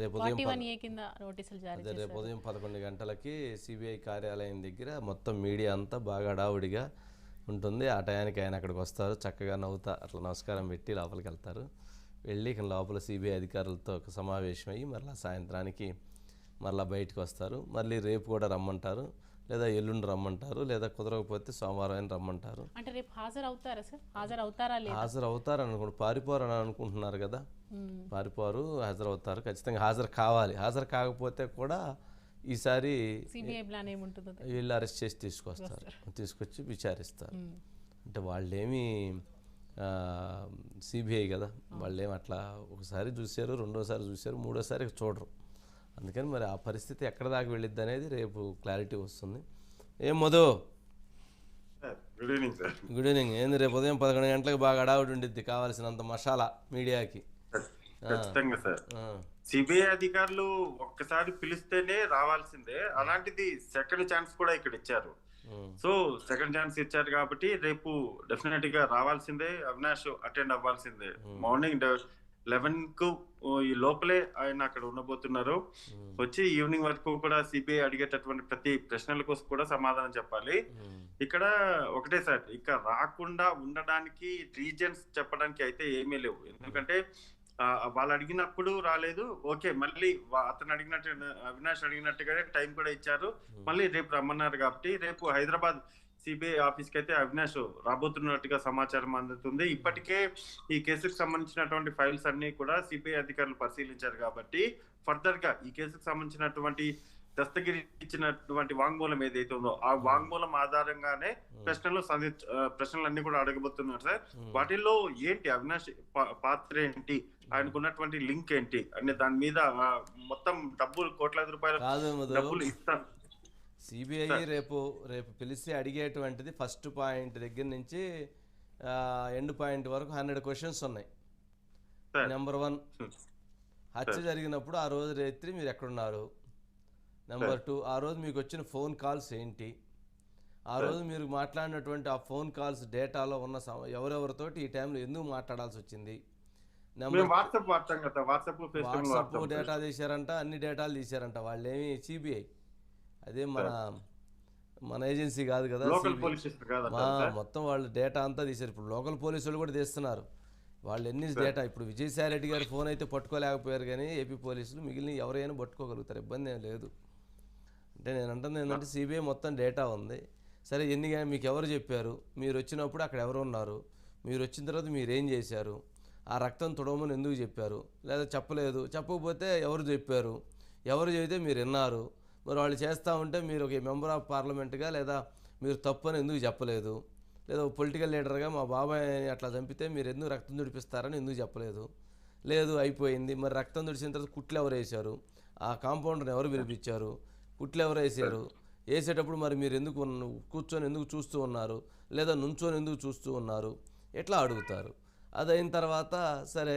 రేపు ఉదయం 41A కింద నోటీసులు జారీ అదే రేపు చేశారు. ఉదయం 11 గంటలకి సిబిఐ కార్యాలయం దగ్గర మొత్తం మీడియా అంతా బాగా హడావుడిగా ఉంటుంది. ఆ టయానికి ఆయన అక్కడికి వస్తారు, చక్కగా నవ్వుతా అట్లా నమస్కారం పెట్టి లోపలికి వెళ్తారు. వెళ్ళి ఇక లోపల సిబిఐ అధికారులతో ఒక సమావేశం అయ్యి మరలా సాయంత్రానికి మరలా బయటకు వస్తారు. మళ్ళీ రేపు కూడా రమ్మంటారు, లేదా ఎల్లుండి రమ్మంటారు, లేదా కుదరకపోతే సోమవారం అయినా రమ్మంటారు. అంటే రేపు హాజరవుతారా సార్? హాజరవుతారా లేదా? హాజరు అవుతారు అనుకుంటు పారిపోరు అని అనుకుంటున్నారు కదా, పారిపోరు, హాజరవుతారు, ఖచ్చితంగా హాజరు కావాలి. హాజరు కాకపోతే కూడా ఈసారి సిబిఐ ప్లాన్ ఏముంటుందో వీళ్ళు అరెస్ట్ చేసి తీసుకొచ్చి విచారిస్తారు. అంటే వాళ్ళేమి సిబిఐ కదా, వాళ్ళేమి అట్లా ఒకసారి చూశారు, రెండోసారి చూశారు, మూడోసారి చూడరు. అందుకని మరి ఆ పరిస్థితి ఎక్కడ దాకా వెళ్ళిద్ది అనేది రేపు క్లారిటీ వస్తుంది. ఏం Madhu? Good evening sir. Good evening. ఏంది రేపు ఉదయం 11 గంటలకు బాగా హడావుడి ఉండిద్ది, కావాల్సినంత మసాలా మీడియాకి. ఖచ్చితంగా సార్. సిబిఐ అధికారులు ఒక్కసారి పిలిస్తేనే రావాల్సిందే, అలాంటిది సెకండ్ ఛాన్స్ కూడా ఇక్కడ ఇచ్చారు. సో సెకండ్ ఛాన్స్ ఇచ్చారు కాబట్టి రేపు డెఫినెట్ గా రావాల్సిందే, అవినాష్ అటెండ్ అవ్వాల్సిందే. మార్నింగ్ 11 కు ఈ లోపలే ఆయన అక్కడ ఉండబోతున్నారు. వచ్చి ఈవినింగ్ వరకు కూడా సిబిఐ అడిగేటటువంటి ప్రతి ప్రశ్నలకు కూడా సమాధానం చెప్పాలి. ఇక్కడ ఒకటే సార్, ఇక్కడ రాకుండా ఉండడానికి రీజన్స్ చెప్పడానికి అయితే ఏమీ లేవు. ఎందుకంటే వాళ్ళు అడిగినప్పుడు రాలేదు, ఓకే, మళ్ళీ అతను అడిగినట్టు అవినాష్ అడిగినట్టుగానే టైం కూడా ఇచ్చారు, మళ్ళీ రేపు రమ్మన్నారు. కాబట్టి రేపు హైదరాబాద్ సిబిఐ ఆఫీస్ కి అయితే అవినాష్ రాబోతున్నట్టుగా సమాచారం అందుతుంది. ఇప్పటికే ఈ కేసుకు సంబంధించినటువంటి ఫైల్స్ అన్ని కూడా సిబిఐ అధికారులు పరిశీలించారు కాబట్టి ఫర్దర్ గా ఈ కేసుకు సంబంధించినటువంటి దస్తగిరి ఇచ్చినటువంటి వాంగ్మూలం ఏదైతే ఉందో ఆ వాంగ్మూలం ఆధారంగానే ప్రశ్నలు అన్ని కూడా అడగబోతున్నారు సార్. వాటిల్లో ఏంటి అవినాష్ పాత్ర ఏంటి, ఆయనకు ఉన్నటువంటి లింక్ ఏంటి అనే దాని మీద మొత్తం డబ్బులు కోట్లాది రూపాయల డబ్బులు ఇస్తారు. సిబిఐ రేపు పిలిచి అడిగేటువంటిది ఫస్ట్ పాయింట్ దగ్గర నుంచి ఎండ్ పాయింట్ వరకు 100 క్వశ్చన్స్ ఉన్నాయి. నెంబర్ 1, హత్య జరిగినప్పుడు ఆ రోజు రాత్రి మీరు ఎక్కడున్నారు? నెంబర్ 2, ఆ రోజు మీకు వచ్చిన ఫోన్ కాల్స్ ఏంటి? ఆ రోజు మీరు మాట్లాడినటువంటి ఆ ఫోన్ కాల్స్ డేటాలో ఉన్న ఎవరెవరితోటి ఈ టైంలో ఎందుకు మాట్లాడాల్సి వచ్చింది? వాట్సాప్ డేటా తీశారంట, అన్ని డేటాలు తీశారంట. వాళ్ళేమి సిబిఐ అదే మన ఏజెన్సీ కాదు కదా, మొత్తం వాళ్ళు డేటా అంతా తీశారు. ఇప్పుడు లోకల్ పోలీసులు కూడా తీస్తున్నారు. వాళ్ళు ఎన్ని డేటా, ఇప్పుడు విజయసాయి రెడ్డి గారి ఫోన్ అయితే పట్టుకోలేకపోయారు, కానీ ఏపీ పోలీసులు మిగిలిన ఎవరైనా పట్టుకోగలుగుతారు, ఇబ్బంది ఏం లేదు. అంటే నేను అంటుంది ఏంటంటే సిబిఐ మొత్తం డేటా ఉంది. సరే, మీకు ఎవరు చెప్పారు? మీరు వచ్చినప్పుడు అక్కడ ఎవరు ఉన్నారు? మీరు వచ్చిన తర్వాత మీరు ఏం చేశారు? ఆ రక్తం తుడవమని ఎందుకు చెప్పారు? లేదా చెప్పలేదు, చెప్పకపోతే ఎవరు చెప్పారు? ఎవరు చెబితే మీరు విన్నారు? మరి వాళ్ళు చేస్తూ ఉంటే మీరు ఒక మెంబర్ ఆఫ్ పార్లమెంట్గా లేదా మీరు తప్పు అని ఎందుకు చెప్పలేదు? లేదా పొలిటికల్ లీడర్గా మా బాబాయ్ అట్లా చంపితే మీరు ఎందుకు రక్తం తుడిపిస్తారని ఎందుకు చెప్పలేదు? లేదు, అయిపోయింది. మరి రక్తం తుడిచిన తర్వాత కుట్లు ఎవరు వేశారు? ఆ కాంపౌండర్ని ఎవరు పిలిపించారు? కుట్లు ఎవరు వేసారు? వేసేటప్పుడు మరి మీరు ఎందుకు కూర్చొని ఎందుకు చూస్తూ ఉన్నారు? లేదా నుంచొని ఎందుకు చూస్తూ ఉన్నారు? ఎట్లా అడుగుతారు. అదైన తర్వాత సరే,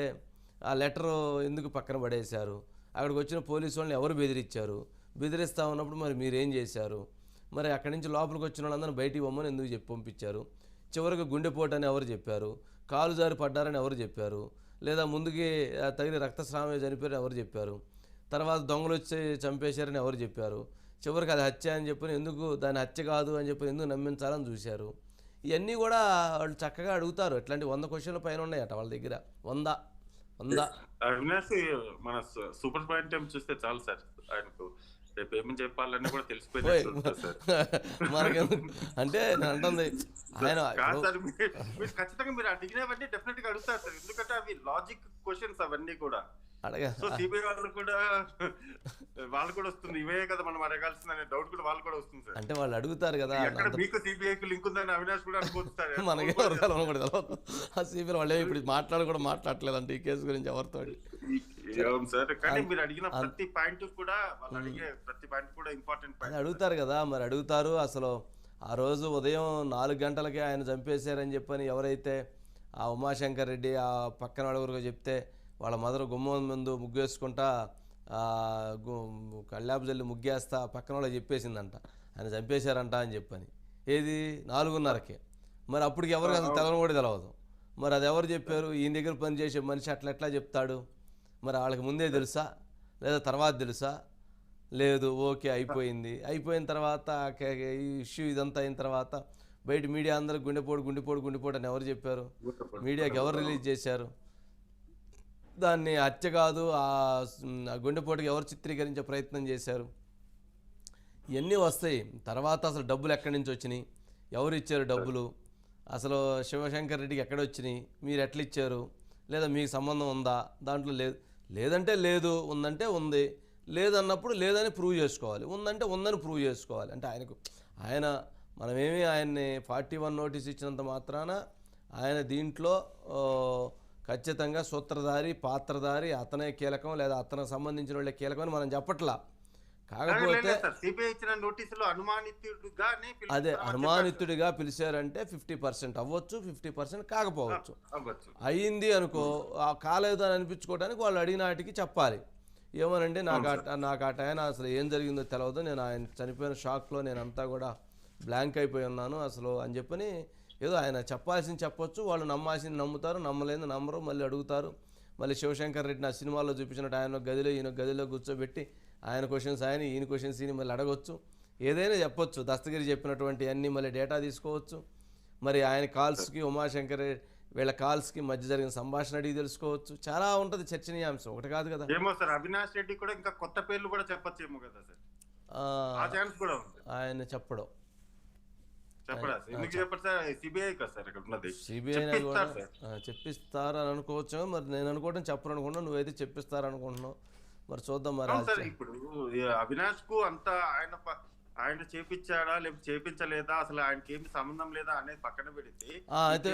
ఆ లెటర్ ఎందుకు పక్కన పడేశారు? అక్కడికి వచ్చిన పోలీసు వాళ్ళని ఎవరు బెదిరించారు? బెదిరిస్తూ ఉన్నప్పుడు మరి మీరేం చేశారు? మరి అక్కడి నుంచి లోపలికి వచ్చిన వాళ్ళందరూ బయటికి పొమ్మని ఎందుకు చెప్పి పంపించారు? చివరికి గుండెపోటు అని ఎవరు చెప్పారు? కాలు జారి పడ్డారని ఎవరు చెప్పారు? లేదా ముందుకి తగిన రక్తస్రావమే చనిపోయారని ఎవరు చెప్పారు? తర్వాత దొంగలు వచ్చి చంపేశారని ఎవరు చెప్పారు? చివరికి అది హత్య అని చెప్పి ఎందుకు దాని హత్య కాదు అని చెప్పి ఎందుకు నమ్మించాలని చూశారు? ఇవన్నీ కూడా వాళ్ళు చక్కగా అడుగుతారు. ఇట్లాంటి 100 క్వశ్చన్ల పైన ఉన్నాయట వాళ్ళ దగ్గర. 100 అవినాష్ మన సూపర్ పాయింట్ టైం చూస్తే చాలు సార్, ఆయనకు రేపు ఏమని చెప్పాలని కూడా తెలిసిపోయింది. అంటే నేను అంటుంది ఆయన మీరు ఖచ్చితంగా మీరు అడిగినవన్నీ డెఫినెట్ గా అడుగుతారు సార్, ఎందుకంటే అవి లాజిక్ క్వశ్చన్స్ అవన్నీ కూడా. సో సిబిఐ వాళ్ళు కూడా వస్తుంది, ఇవే కదా మనం అడగాల్సింది అనే డౌట్ కూడా వాళ్ళు కూడా వస్తుంది సార్. అంటే వాళ్ళు అడుగుతారు కదా, మీకు సిబిఐకి లింక్ ఉందని అవినాష్ కూడా అనుకోవచ్చు సార్. మనకే ఆ సిబిఐ వాళ్ళే ఇప్పుడు మాట్లాడట్లేదంటే ఈ కేసు గురించి ఎవరితో. సార్, కానీ మీరు అడిగిన ప్రతి పాయింట్ కూడా వాళ్ళు అడిగే ప్రతి పాయింట్ కూడా ఇంపార్టెంట్ పాయింట్ అడుగుతారు కదా. మరి అడుగుతారు. అసలు ఆ రోజు ఉదయం 4 గంటలకే ఆయన చంపేశారని చెప్పని ఎవరైతే ఆ ఉమాశంకర్ రెడ్డి ఆ పక్కన నలుగురు చెప్తే వాళ్ళ మదర్ గుమ్మం ముందు ముగ్గేసుకుంటా కళ్ళాపు జల్లి ముగ్గేస్తా పక్కన వాళ్ళు చెప్పేసిందంట ఆయన చంపేశారంట అని చెప్పని. ఏది 4:30కే. మరి అప్పటికి ఎవరికి అసలు తెలవని కూడా తెలవదు. మరి అది ఎవరు చెప్పారు? ఈయన దగ్గర పనిచేసే మనిషి అట్లా ఎట్లా చెప్తాడు? మరి వాళ్ళకి ముందే తెలుసా? లేదా తర్వాత తెలుసా? లేదు. ఓకే, అయిపోయిన తర్వాత ఈ ఇష్యూ ఇదంతా అయిన తర్వాత బయట మీడియా అందరూ గుండెపోటు అని ఎవరు చెప్పారు? మీడియాకి ఎవరు రిలీజ్ చేశారు? దాన్ని హత్య కాదు, ఆ గుండెపోటుకి ఎవరు చిత్రీకరించే ప్రయత్నం చేశారు? ఇవన్నీ వస్తాయి తర్వాత. అసలు డబ్బులు ఎక్కడి నుంచి వచ్చినాయి, ఎవరు ఇచ్చారు డబ్బులు, అసలు శివశంకర్ రెడ్డికి ఎక్కడ వచ్చినాయి, మీరు ఎట్లా ఇచ్చారు, లేదా మీకు సంబంధం ఉందా దాంట్లో? లేదంటే లేదు, ఉందంటే ఉంది, లేదన్నప్పుడు లేదని ప్రూవ్ చేసుకోవాలి, ఉందంటే ఉందని ప్రూవ్ చేసుకోవాలి. అంటే ఆయన మనమేమి ఆయన్ని 41 నోటీస్ ఇచ్చినంత మాత్రాన ఆయన దీంట్లో ఖచ్చితంగా సూత్రధారి, పాత్రధారి, అతనే కీలకం లేదా అతనికి సంబంధించిన వాళ్ళే కీలకం అని మనం చెప్పట్లా. కాకపోతే అదే అనుమానితుడిగా పిలిచారంటే 50% అవ్వచ్చు, 50% కాకపోవచ్చు. అయ్యింది అనుకో, కాలేదు అని అనిపించుకోవడానికి వాళ్ళు అడిగినాటికి చెప్పాలి. ఏమోనండి నాకు ఆ టైం అసలు ఏం జరిగిందో తెలియదు, నేను ఆయన చనిపోయిన షాక్లో నేనంతా కూడా బ్లాంక్ అయిపోయి ఉన్నాను అసలు అని చెప్పని ఏదో ఆయన చెప్పాల్సింది చెప్పొచ్చు. వాళ్ళు నమ్మాల్సింది నమ్ముతారు, నమ్మలేదు నమ్మరు, మళ్ళీ అడుగుతారు. మళ్ళీ శివశంకర్ రెడ్డి నా సినిమాలో చూపించినట్టు ఆయన గదిలో ఈయన గదిలో కూర్చోబెట్టి ఆయన క్వశ్చన్స్ ఆయన, ఈయన క్వశ్చన్స్ ఈయన మళ్ళీ అడగొచ్చు, ఏదైనా చెప్పొచ్చు. దస్తగిరి చెప్పినటువంటి అన్నీ మళ్ళీ డేటా తీసుకోవచ్చు. మరి ఆయన కాల్స్కి, ఉమాశంకర్ వీళ్ళ కాల్స్కి మధ్య జరిగిన సంభాషణ అడిగి తెలుసుకోవచ్చు. చాలా ఉంటుంది చర్చనీయాంశం, ఒకటి కాదు కదా. ఏమో సార్, అవినాష్ రెడ్డి కూడా ఇంకా కొత్త పేర్లు కూడా చెప్పొచ్చేమో కదా సార్, ఆ ఛాన్స్ కూడా ఉంది. ఆయన చెప్పడం సిబిఐ చెప్పిస్తారు అని అనుకోవచ్చు. మరి నేను అనుకోవడం చెప్పరు అనుకుంటున్నా, నువ్వైతే చెప్పిస్తారు అనుకుంటున్నావు. మరి చూద్దాం. మరి ఇప్పుడు అవినాష్ కు అంతా ఆయన చేపించాడా లేకపోతే చేపించలేదా, అసలు ఆయనకి ఏమి సంబంధం లేదా అనేది పక్కన పెడితే అయితే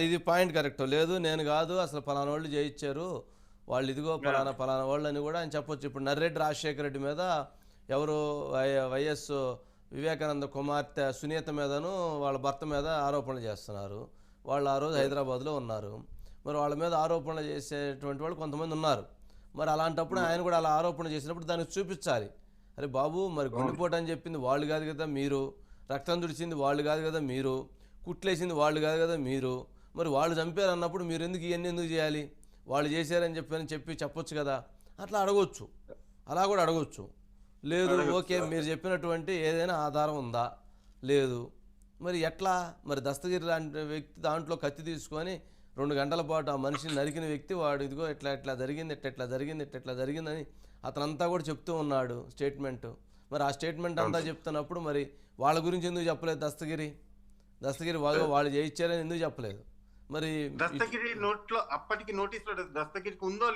ఇది పాయింట్ కరెక్ట్. లేదు నేను కాదు, అసలు పలానా వాళ్ళు చేయించారు, వాళ్ళు ఇదిగో పలానా వాళ్ళు అని కూడా ఆయన చెప్పొచ్చు. ఇప్పుడు నర్రెడ్డి రాజశేఖర రెడ్డి మీద ఎవరు వైఎస్ వివేకానంద కుమార్తె సునీత మీదను వాళ్ళ భర్త మీద ఆరోపణలు చేస్తున్నారు. వాళ్ళు ఆ రోజు హైదరాబాద్లో ఉన్నారు. మరి వాళ్ళ మీద ఆరోపణలు చేసేటువంటి వాళ్ళు కొంతమంది ఉన్నారు. మరి అలాంటప్పుడు ఆయన కూడా అలా ఆరోపణ చేసినప్పుడు దానికి చూపించాలి. అరే బాబు, మరి గుండెపోటు అని చెప్పింది వాళ్ళు కాదు కదా మీరు, రక్తం తుడిచింది వాళ్ళు కాదు కదా మీరు, కుట్లేసింది వాళ్ళు కాదు కదా మీరు, మరి వాళ్ళు చంపారు అన్నప్పుడు మీరు ఇవన్నీ ఎందుకు చేయాలి, వాళ్ళు చేశారని చెప్పొచ్చు కదా. అట్లా అడగొచ్చు, అలా కూడా అడగొచ్చు. లేదు, ఓకే మీరు చెప్పినటువంటి ఏదైనా ఆధారం ఉందా, లేదు, మరి ఎట్లా? మరి దస్తగిరి లాంటి వ్యక్తి దాంట్లో కత్తి తీసుకొని 2 గంటల పాటు ఆ మనిషిని నరికిన వ్యక్తి వాడు ఇదిగో ఎట్లా జరిగిందని అతనంతా కూడా చెప్తూ ఉన్నాడు స్టేట్మెంట్. మరి ఆ స్టేట్మెంట్ అంతా చెప్తున్నప్పుడు మరి వాళ్ళ గురించి ఎందుకు చెప్పలేదు దస్తగిరి వాళ్ళు చేయించారని ఎందుకు చెప్పలేదు? మరి దస్తగిరి నోట్లో అప్పటికి నోటీసులో దస్తగిరికి ఉందో లేదో